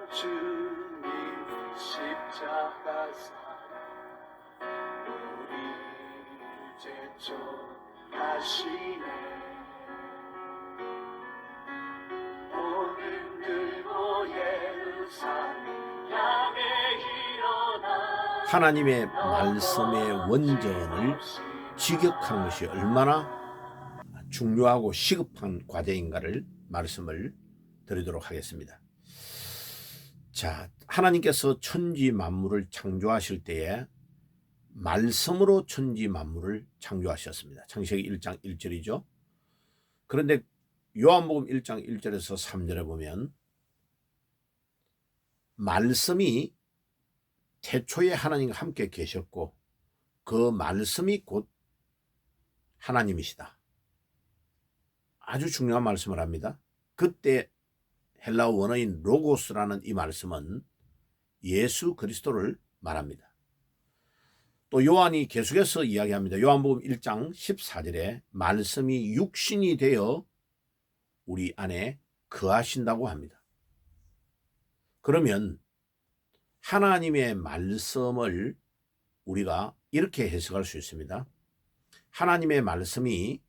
주님 십자가 우리를 제쳐하시네. 오늘 들고 예루살렘 향해 일어나. 하나님의 말씀의 원전을 직역하는 것이 얼마나 중요하고 시급한 과제인가를 말씀을 드리도록 하겠습니다. 자, 하나님께서 천지 만물을 창조하실 때에 말씀으로 천지 만물을 창조하셨습니다. 창세기 1장 1절이죠. 그런데 요한복음 1장 1절에서 3절에 보면 말씀이 태초에 하나님과 함께 계셨고 그 말씀이 곧 하나님이시다. 아주 중요한 말씀을 합니다. 그때 헬라어 원어인 로고스라는 이 말씀은 예수 그리스도를 말합니다. 또 요한이 계속해서 이야기합니다. 요한복음 1장 14절에 말씀이 육신이 되어 우리 안에 거하신다고 합니다. 그러면 하나님의 말씀을 우리가 이렇게 해석할 수 있습니다. 하나님의 말씀이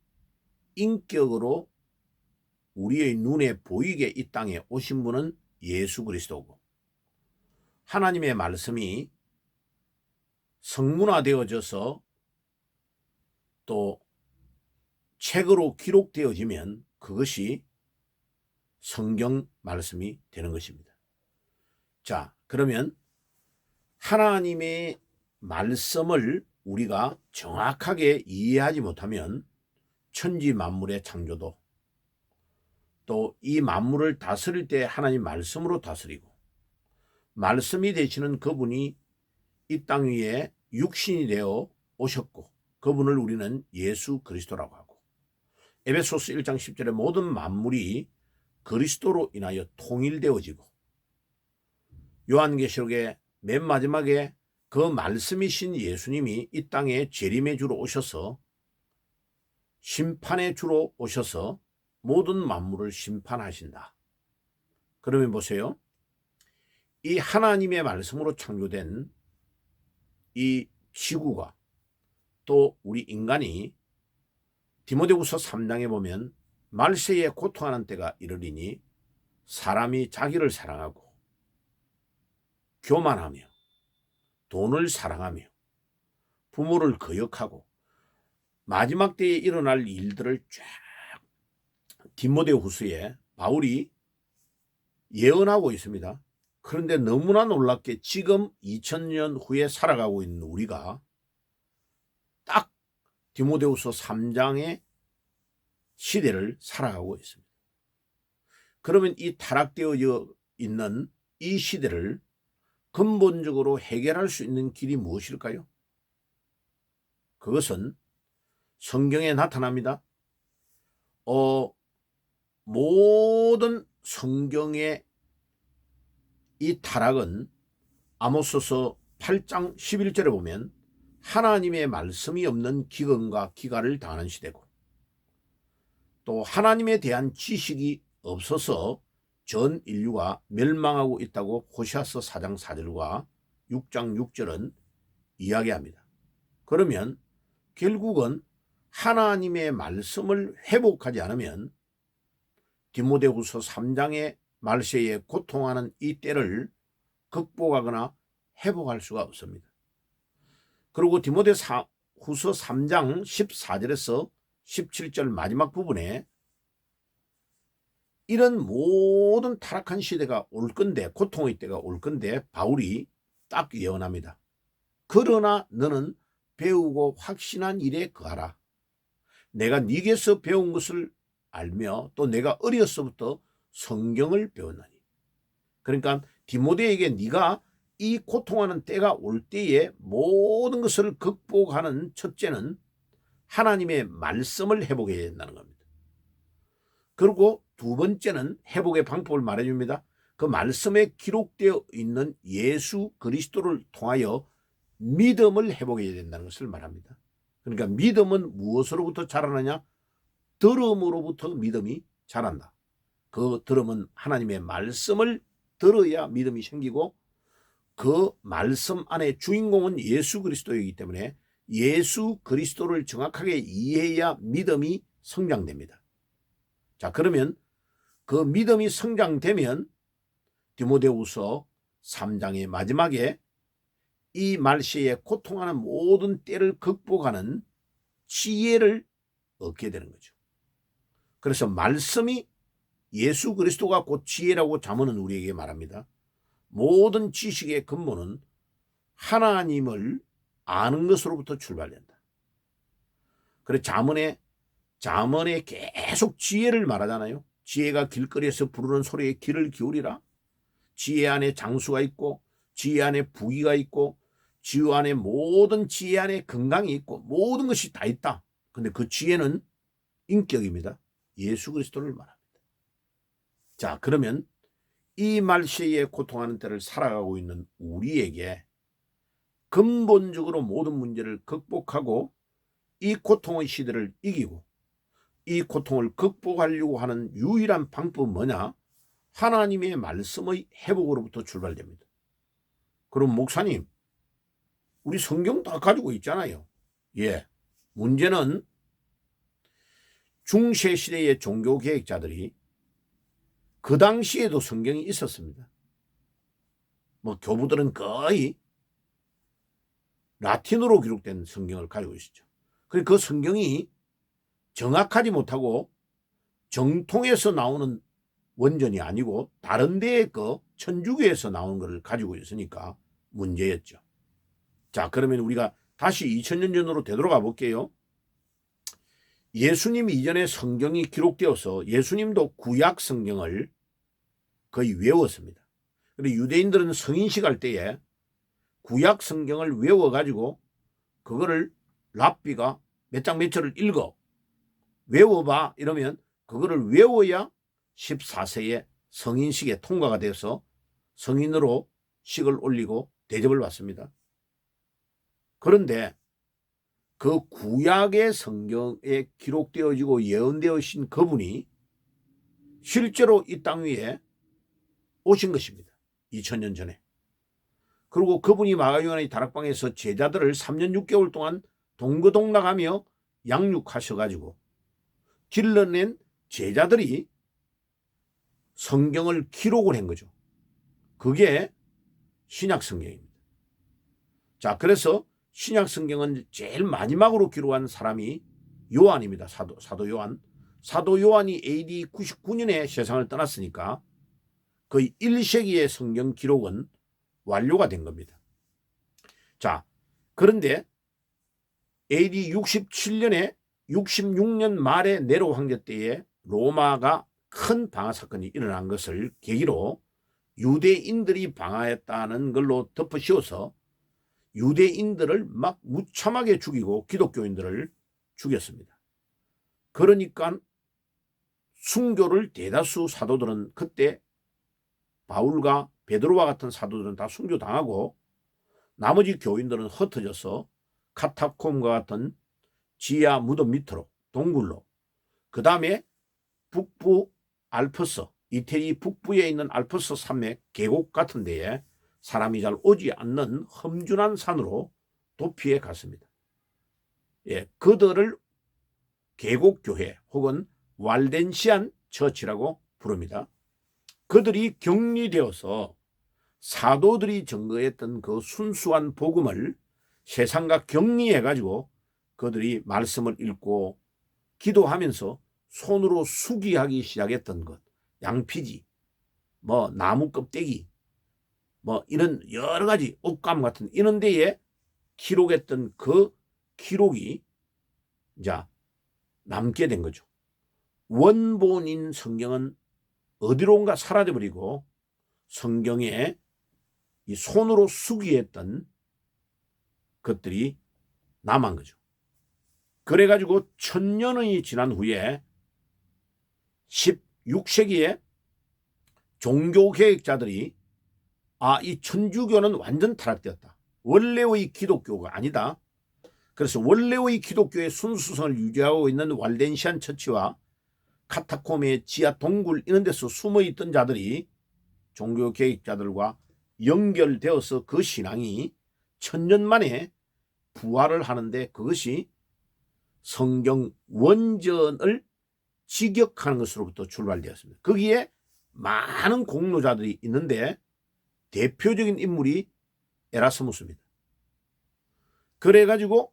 인격으로 우리의 눈에 보이게 이 땅에 오신 분은 예수 그리스도고, 하나님의 말씀이 성문화되어져서 또 책으로 기록되어지면 그것이 성경 말씀이 되는 것입니다. 자, 그러면 하나님의 말씀을 우리가 정확하게 이해하지 못하면 천지 만물의 창조도, 또 이 만물을 다스릴 때 하나님 말씀으로 다스리고, 말씀이 되시는 그분이 이 땅 위에 육신이 되어 오셨고 그분을 우리는 예수 그리스도라고 하고, 에베소서 1장 10절에 모든 만물이 그리스도로 인하여 통일되어지고, 요한계시록의 맨 마지막에 그 말씀이신 예수님이 이 땅에 재림의 주로 오셔서 심판의 주로 오셔서 모든 만물을 심판하신다. 그러면 보세요. 이 하나님의 말씀으로 창조된 이 지구가 또 우리 인간이 디모데후서 3장에 보면 말세에 고통하는 때가 이르리니 사람이 자기를 사랑하고 교만하며 돈을 사랑하며 부모를 거역하고, 마지막 때에 일어날 일들을 쫙 디모데후서에 바울이 예언하고 있습니다. 그런데 너무나 놀랍게 지금 2000년 후에 살아가고 있는 우리가 딱 디모데후서 3장의 시대를 살아가고 있습니다. 그러면 이 타락되어 있는 이 시대를 근본적으로 해결할 수 있는 길이 무엇일까요? 그것은 성경에 나타납니다. 모든 성경의 이 타락은 아모스서 8장 11절에 보면 하나님의 말씀이 없는 기근과 기갈을 당하는 시대고, 또 하나님에 대한 지식이 없어서 전 인류가 멸망하고 있다고 호시아서 4장 4절과 6장 6절은 이야기합니다. 그러면 결국은 하나님의 말씀을 회복하지 않으면 디모데후서 3장의 말세에 고통하는 이 때를 극복하거나 회복할 수가 없습니다. 그리고 디모데후서 3장 14절에서 17절 마지막 부분에 이런 모든 타락한 시대가 올 건데, 고통의 때가 올 건데 바울이 딱 예언합니다. 그러나 너는 배우고 확신한 일에 거하라. 내가 네게서 배운 것을 알며 또 내가 어려서부터 성경을 배웠나니. 그러니까 디모데에게 네가 이 고통하는 때가 올 때에 모든 것을 극복하는 첫째는 하나님의 말씀을 회복해야 된다는 겁니다. 그리고 두 번째는 회복의 방법을 말해줍니다. 그 말씀에 기록되어 있는 예수 그리스도를 통하여 믿음을 회복해야 된다는 것을 말합니다. 그러니까 믿음은 무엇으로부터 자라느냐? 들음으로부터 믿음이 자란다. 그 들음은 하나님의 말씀을 들어야 믿음이 생기고 그 말씀 안에 주인공은 예수 그리스도이기 때문에 예수 그리스도를 정확하게 이해해야 믿음이 성장됩니다. 자, 그러면 그 믿음이 성장되면 디모데후서 3장의 마지막에 이 말세에 고통하는 모든 때를 극복하는 지혜를 얻게 되는 거죠. 그래서 말씀이 예수 그리스도가 곧 지혜라고 잠언은 우리에게 말합니다. 모든 지식의 근본은 하나님을 아는 것으로부터 출발된다. 그래서 잠언에 계속 지혜를 말하잖아요. 지혜가 길거리에서 부르는 소리에 귀를 기울이라. 지혜 안에 장수가 있고 지혜 안에 부귀가 있고 지혜 안에 모든 지혜 안에 건강이 있고 모든 것이 다 있다. 근데 그 지혜는 인격입니다. 예수 그리스도를 말합니다. 자, 그러면 이 말세에 고통하는 때를 살아가고 있는 우리에게 근본적으로 모든 문제를 극복하고 이 고통의 시대를 이기고 이 고통을 극복하려고 하는 유일한 방법은 뭐냐? 하나님의 말씀의 회복으로부터 출발됩니다. 그럼 목사님, 우리 성경 다 가지고 있잖아요. 예. 문제는 중세 시대의 종교 개혁자들이 그 당시에도 성경이 있었습니다. 뭐 교부들은 거의 라틴어로 기록된 성경을 가지고 있었죠. 그 성경이 정확하지 못하고 정통에서 나오는 원전이 아니고 다른 데의 그 천주교에서 나오는 것을 가지고 있으니까 문제였죠. 자, 그러면 우리가 다시 2000년 전으로 되돌아가 볼게요. 예수님 이전에 성경이 기록되어서 예수님도 구약 성경을 거의 외웠습니다. 그리고 유대인들은 성인식 할 때에 구약 성경을 외워가지고 그거를 랍비가 몇 장 몇 절을 읽어 외워봐 이러면 그거를 외워야 14세에 성인식에 통과가 돼서 성인으로 식을 올리고 대접을 받습니다. 그런데 그 구약의 성경에 기록되어지고 예언되어진 그분이 실제로 이 땅 위에 오신 것입니다. 2000년 전에. 그리고 그분이 마가요한의 다락방에서 제자들을 3년 6개월 동안 동거동락하며 양육하셔가지고 길러낸 제자들이 성경을 기록을 한 거죠. 그게 신약 성경입니다. 자, 그래서 신약 성경은 제일 마지막으로 기록한 사람이 요한입니다. 사도 요한. 사도 요한이 AD 99년에 세상을 떠났으니까 거의 1세기의 성경 기록은 완료가 된 겁니다. 자, 그런데 AD 67년에 66년 말에 네로 황제 때에 로마가 큰 방화 사건이 일어난 것을 계기로 유대인들이 방화했다는 걸로 덮어씌워서 유대인들을 막 무참하게 죽이고 기독교인들을 죽였습니다. 그러니까 순교를 대다수 사도들은 그때 바울과 베드로와 같은 사도들은 다 순교당하고 나머지 교인들은 흩어져서 카타콤과 같은 지하 무덤 밑으로 동굴로 그 다음에 북부 알프스 이태리 북부에 있는 알프스 산맥 계곡 같은 데에 사람이 잘 오지 않는 험준한 산으로 도피해 갔습니다. 예, 그들을 계곡교회 혹은 왈덴시안 처치라고 부릅니다. 그들이 격리되어서 사도들이 증거했던 그 순수한 복음을 세상과 격리해가지고 그들이 말씀을 읽고 기도하면서 손으로 수기하기 시작했던 것, 양피지, 뭐 나무 껍데기, 뭐 이런 여러 가지 옷감 같은 이런 데에 기록했던 그 기록이 이제 남게 된 거죠. 원본인 성경은 어디론가 사라져버리고 성경에 이 손으로 수기했던 것들이 남은 거죠. 그래가지고 1000년이 지난 후에 16세기에 종교개혁자들이 이 천주교는 완전 타락되었다. 원래의 기독교가 아니다. 그래서 원래의 기독교의 순수성을 유지하고 있는 왈덴시안 처치와 카타콤의 지하 동굴 이런 데서 숨어있던 자들이 종교 개혁자들과 연결되어서 그 신앙이 천년 만에 부활을 하는데 그것이 성경 원전을 직역하는 것으로부터 출발되었습니다. 거기에 많은 공로자들이 있는데 대표적인 인물이 에라스무스입니다. 그래가지고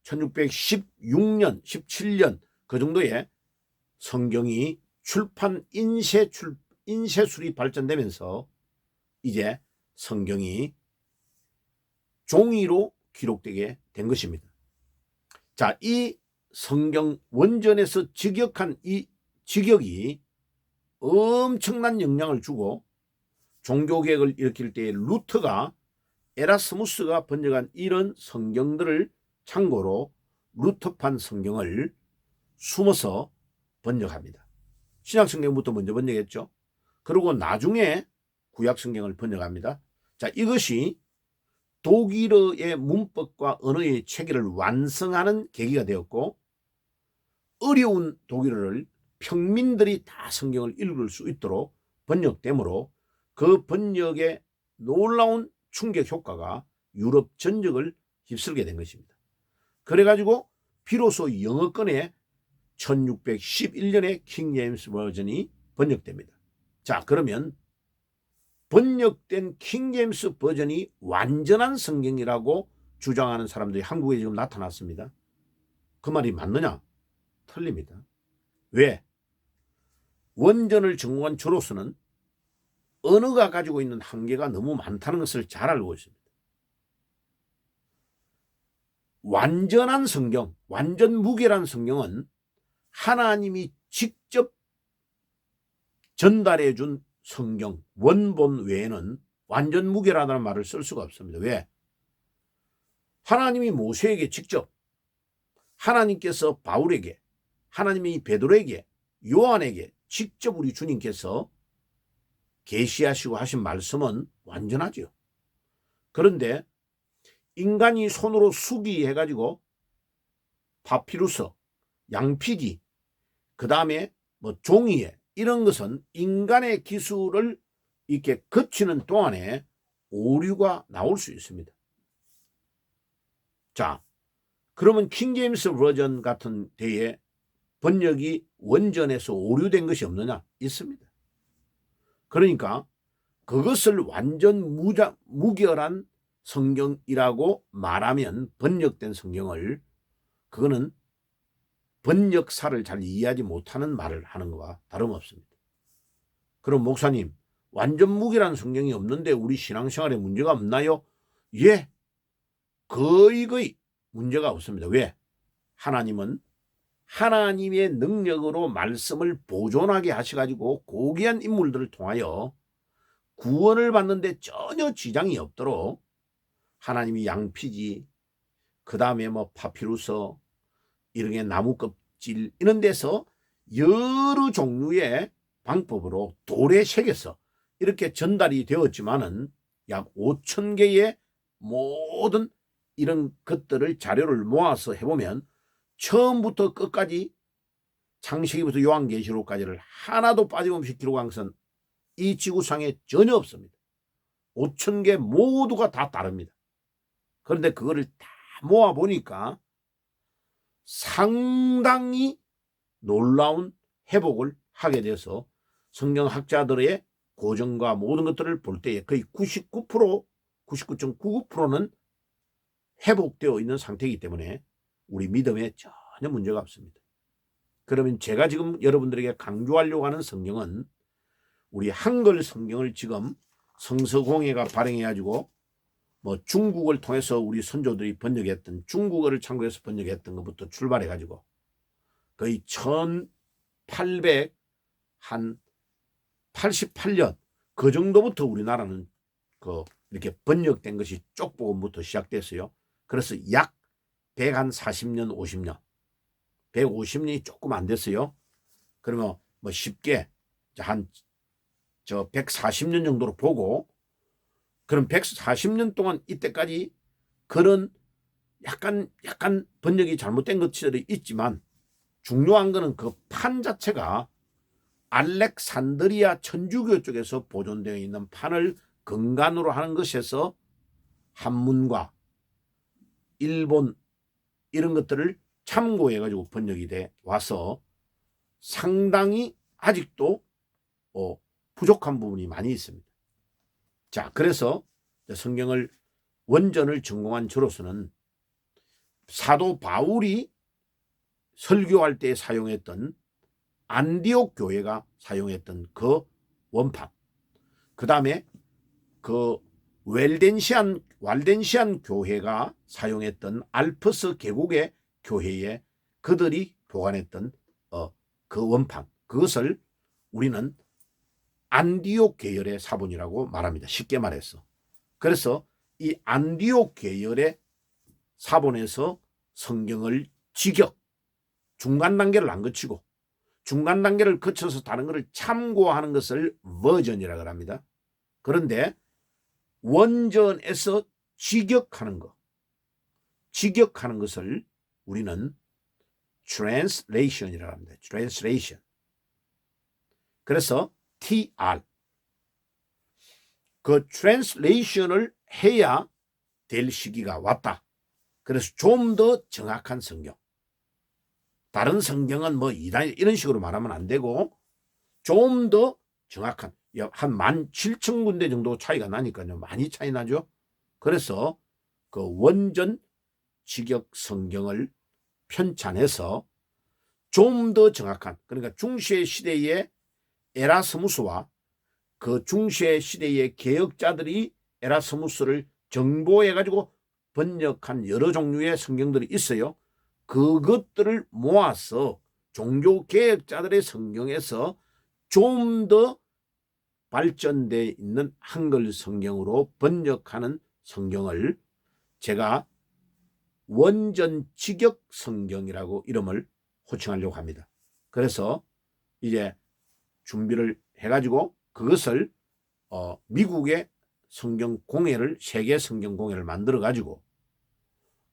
1616년, 17년 그 정도에 성경이 출판 인쇄술이 발전되면서 이제 성경이 종이로 기록되게 된 것입니다. 자, 이 성경 원전에서 직역한 이 직역이 엄청난 영향을 주고 종교개혁을 일으킬 때에 루터가 에라스무스가 번역한 이런 성경들을 참고로 루터판 성경을 숨어서 번역합니다. 신약성경부터 먼저 번역했죠. 그리고 나중에 구약성경을 번역합니다. 자, 이것이 독일어의 문법과 언어의 체계를 완성하는 계기가 되었고 어려운 독일어를 평민들이 다 성경을 읽을 수 있도록 번역되므로 그 번역의 놀라운 충격 효과가 유럽 전역을 휩쓸게 된 것입니다. 그래가지고 비로소 영어권에 1611년에 킹 제임스 버전이 번역됩니다. 자, 그러면 번역된 킹 제임스 버전이 완전한 성경이라고 주장하는 사람들이 한국에 지금 나타났습니다. 그 말이 맞느냐? 틀립니다. 왜? 원전을 전공한 저로서는 언어가 가지고 있는 한계가 너무 많다는 것을 잘 알고 있습니다. 완전한 성경, 완전 무결한 성경은 하나님이 직접 전달해 준 성경, 원본 외에는 완전 무결하다는 말을 쓸 수가 없습니다. 왜? 하나님이 모세에게 직접, 하나님께서 바울에게, 하나님이 베드로에게, 요한에게 직접 우리 주님께서 계시하시고 하신 말씀은 완전하죠. 그런데 인간이 손으로 수기해가지고 파피루스, 양피지, 그 다음에 뭐 종이에 이런 것은 인간의 기술을 이렇게 거치는 동안에 오류가 나올 수 있습니다. 자, 그러면 킹제임스 버전 같은 데에 번역이 원전에서 오류된 것이 없느냐? 있습니다. 그러니까 그것을 완전 무결한 성경이라고 말하면 번역된 성경을 그거는 번역사를 잘 이해하지 못하는 말을 하는 것과 다름없습니다. 그럼 목사님, 완전 무결한 성경이 없는데 우리 신앙생활에 문제가 없나요? 예, 거의 문제가 없습니다. 왜? 하나님은 하나님의 능력으로 말씀을 보존하게 하셔가지고 고귀한 인물들을 통하여 구원을 받는데 전혀 지장이 없도록 하나님이 양피지, 그 다음에 뭐 파피루스, 이런 게 나무 껍질 이런 데서 여러 종류의 방법으로 돌에 새겨서 이렇게 전달이 되었지만은 약 5,000개의 모든 이런 것들을 자료를 모아서 해보면 처음부터 끝까지 창세기부터 요한계시록까지를 하나도 빠짐없이 기록한 것은 이 지구상에 전혀 없습니다. 5,000개 모두가 다 다릅니다. 그런데 그거를 다 모아보니까 상당히 놀라운 회복을 하게 돼서 성경학자들의 고전과 모든 것들을 볼 때에 거의 99%, 99.99%는 회복되어 있는 상태이기 때문에 우리 믿음에 전혀 문제가 없습니다. 그러면 제가 지금 여러분들에게 강조하려고 하는 성경은 우리 한글 성경을 지금 성서공회가 발행해가지고 뭐 중국을 통해서 우리 선조들이 번역했던 중국어를 참고해서 번역했던 것부터 출발해가지고 거의 1888년 그 정도부터 우리나라는 이렇게 번역된 것이 쪽복음부터 시작됐어요. 그래서 약 140년, 50년, 150년이 조금 안 됐어요. 그러면 뭐 쉽게 한 140년 정도로 보고, 그럼 140년 동안 이때까지 그런 약간 번역이 잘못된 것들이 있지만 중요한 거는 그 판 자체가 알렉산드리아 천주교 쪽에서 보존되어 있는 판을 근간으로 하는 것에서 한문과 일본 이런 것들을 참고해 가지고 번역이 돼 와서 상당히 아직도 부족한 부분이 많이 있습니다. 자, 그래서 성경을 원전을 전공한 저로서는 사도 바울이 설교할 때 사용했던 안디옥 교회가 사용했던 그 원판, 그 다음에 그 왈덴시안 교회가 사용했던 알프스 계곡의 교회에 그들이 보관했던 그 원판, 그것을 우리는 안디옥 계열의 사본이라고 말합니다. 쉽게 말해서. 그래서 이 안디옥 계열의 사본에서 성경을 중간 단계를 안 거치고 중간 단계를 거쳐서 다른 것을 참고하는 것을 버전이라고 합니다. 그런데 원전에서 직역하는 것을 우리는 translation이라고 합니다. translation. 그래서 TR. 그 translation을 해야 될 시기가 왔다. 그래서 좀 더 정확한 성경. 다른 성경은 뭐 이런 식으로 말하면 안 되고 좀 더 정확한 한 17,000군데 정도 차이가 나니까요. 많이 차이 나죠. 그래서 그 원전 직역 성경을 편찬해서 좀 더 정확한, 그러니까 중세 시대의 에라스무스와 그 중세 시대의 개혁자들이 에라스무스를 정보해 가지고 번역한 여러 종류의 성경들이 있어요. 그것들을 모아서 종교개혁자들의 성경에서 좀 더 발전되어 있는 한글 성경으로 번역하는 성경을 제가 원전 직역 성경이라고 이름을 호칭하려고 합니다. 그래서 이제 준비를 해가지고 그것을 미국의 성경공회를 세계 성경공회를 만들어가지고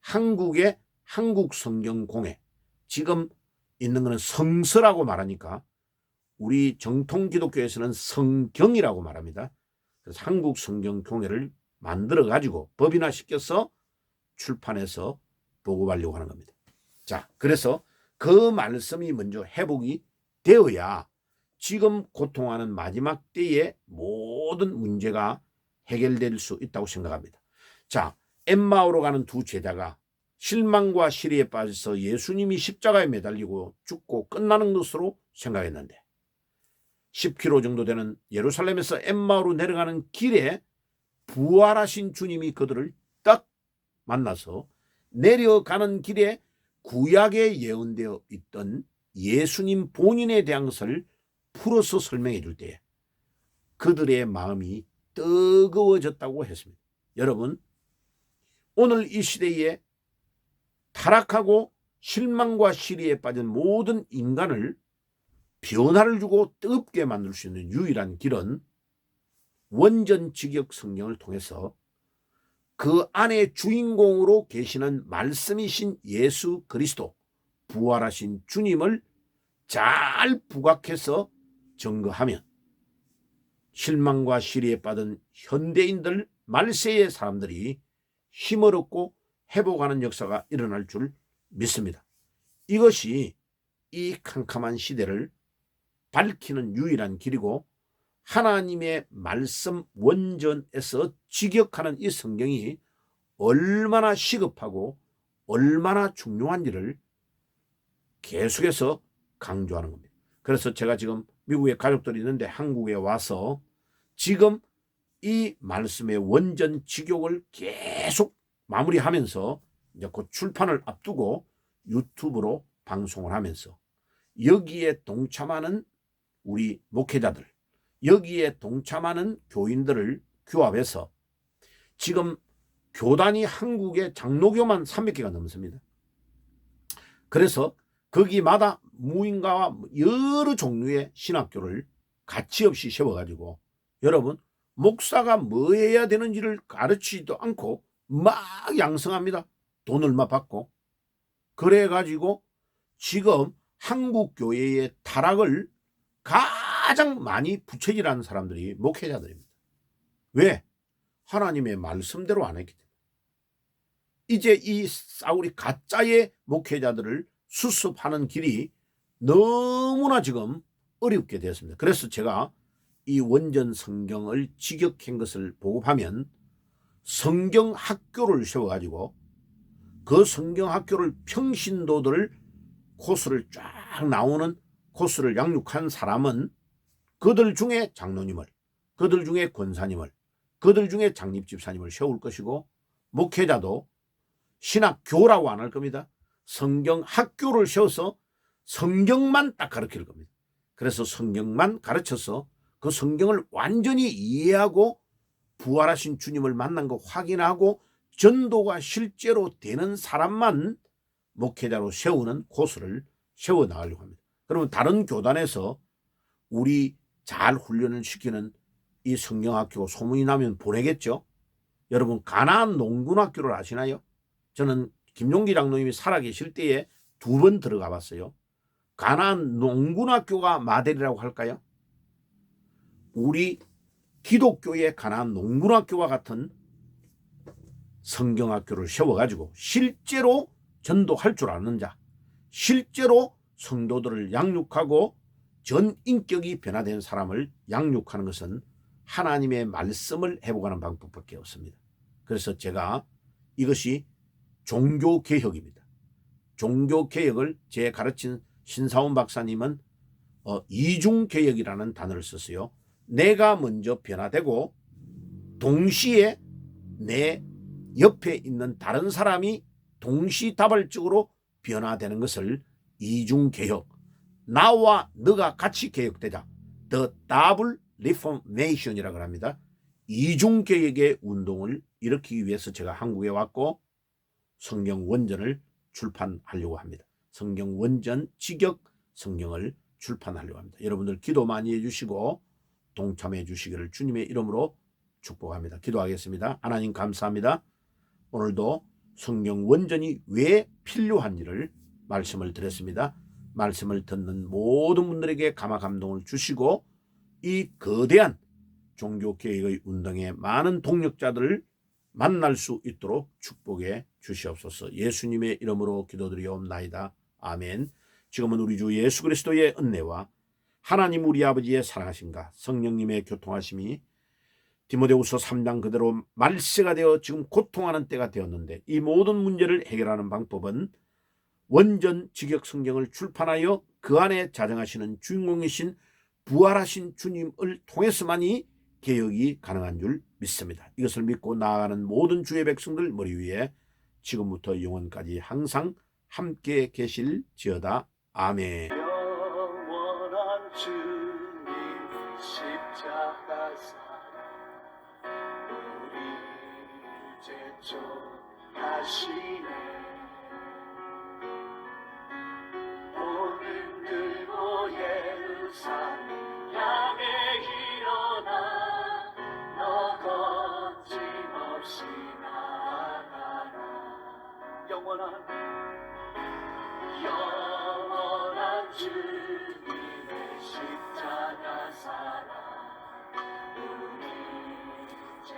한국의 한국성경공회, 지금 있는 것은 성서라고 말하니까 우리 정통 기독교에서는 성경이라고 말합니다. 그래서 한국성경공회를 만들어가지고 법인화시켜서 출판해서 보급하려고 하는 겁니다. 자, 그래서 그 말씀이 먼저 회복이 되어야 지금 고통하는 마지막 때의 모든 문제가 해결될 수 있다고 생각합니다. 자, 엠마오로 가는 두 제자가 실망과 시리에 빠져서 예수님이 십자가에 매달리고 죽고 끝나는 것으로 생각했는데 10km 정도 되는 예루살렘에서 엠마오로 내려가는 길에 부활하신 주님이 그들을 딱 만나서 내려가는 길에 구약에 예언되어 있던 예수님 본인에 대한 것을 풀어서 설명해 줄 때 그들의 마음이 뜨거워졌다고 했습니다. 여러분, 오늘 이 시대에 타락하고 실망과 시리에 빠진 모든 인간을 변화를 주고 뜨겁게 만들 수 있는 유일한 길은 원전 직역 성경을 통해서 그 안에 주인공으로 계시는 말씀이신 예수 그리스도, 부활하신 주님을 잘 부각해서 증거하면 실망과 시리에 빠진 현대인들, 말세의 사람들이 힘을 얻고 회복하는 역사가 일어날 줄 믿습니다. 이것이 이 캄캄한 시대를 밝히는 유일한 길이고 하나님의 말씀 원전에서 직역하는 이 성경이 얼마나 시급하고 얼마나 중요한지를 계속해서 강조하는 겁니다. 그래서 제가 지금 미국에 가족들이 있는데 한국에 와서 지금 이 말씀의 원전 직역을 계속 마무리하면서 이제 곧 출판을 앞두고 유튜브로 방송을 하면서 여기에 동참하는 우리 목회자들, 여기에 동참하는 교인들을 규합해서 지금 교단이 한국의 장로교만 300개가 넘습니다. 그래서 거기마다 무인가와 여러 종류의 신학교를 가치 없이 세워가지고 여러분, 목사가 뭐 해야 되는지를 가르치지도 않고 막 양성합니다. 돈 얼마 받고. 그래가지고 지금 한국 교회의 타락을 가장 많이 부채질하는 사람들이 목회자들입니다. 왜? 하나님의 말씀대로 안 했기 때문에. 이제 이 사울이 가짜의 목회자들을 수습하는 길이 너무나 지금 어렵게 되었습니다. 그래서 제가 이 원전 성경을 직역한 것을 보급하면 성경 학교를 세워가지고 그 성경 학교를 평신도들 코스를 쫙 나오는 코스를 양육한 사람은 그들 중에 장로님을, 그들 중에 권사님을, 그들 중에 장립집사님을 세울 것이고, 목회자도 신학교라고 안 할 겁니다. 성경 학교를 세워서 성경만 딱 가르칠 겁니다. 그래서 성경만 가르쳐서 그 성경을 완전히 이해하고 부활하신 주님을 만난 거 확인하고 전도가 실제로 되는 사람만 목회자로 세우는 코스를 세워나가려고 합니다. 그러면 다른 교단에서 우리 잘 훈련을 시키는 이 성경학교 소문이 나면 보내겠죠. 여러분 가나안 농군학교를 아시나요? 저는 김용기 장로님이 살아계실 때에 2번 들어가 봤어요. 가나안 농군학교가 마델이라고 할까요? 우리 기독교의 가나안 농군학교와 같은 성경학교를 세워가지고 실제로 전도할 줄 아는 자, 실제로 성도들을 양육하고 전 인격이 변화된 사람을 양육하는 것은 하나님의 말씀을 회복하는 방법밖에 없습니다. 그래서 제가 이것이 종교개혁입니다. 종교개혁을 제 가르친 신사원 박사님은 이중개혁이라는 단어를 썼어요. 내가 먼저 변화되고 동시에 내 옆에 있는 다른 사람이 동시다발적으로 변화되는 것을 이중개혁, 나와 너가 같이 개혁되자, The Double Reformation이라고 합니다. 이중개혁의 운동을 일으키기 위해서 제가 한국에 왔고 성경 원전을 출판하려고 합니다. 성경 원전 직역 성경을 출판하려고 합니다. 여러분들 기도 많이 해주시고 동참해 주시기를 주님의 이름으로 축복합니다. 기도하겠습니다. 하나님 감사합니다. 오늘도 성경 원전이 왜 필요한지를 말씀을 드렸습니다. 말씀을 듣는 모든 분들에게 감화 감동을 주시고 이 거대한 종교개혁의 운동에 많은 동력자들을 만날 수 있도록 축복해 주시옵소서. 예수님의 이름으로 기도드리옵나이다. 아멘. 지금은 우리 주 예수 그리스도의 은혜와 하나님 우리 아버지의 사랑하심과 성령님의 교통하심이 디모데후서 3장 그대로 말세가 되어 지금 고통하는 때가 되었는데 이 모든 문제를 해결하는 방법은 원전 직역 성경을 출판하여 그 안에 자정하시는 주인공이신 부활하신 주님을 통해서만이 개혁이 가능한 줄 믿습니다. 이것을 믿고 나아가는 모든 주의 백성들 머리 위에 지금부터 영원까지 항상 함께 계실지어다. 아멘. 영원한 주님 십자가 사랑 우리 이제 쫓하시네 오늘 들고 예루살렘 향해 일어나 너 거침없이 나아가라 영원한 주님의 십자가 사랑 우리 이제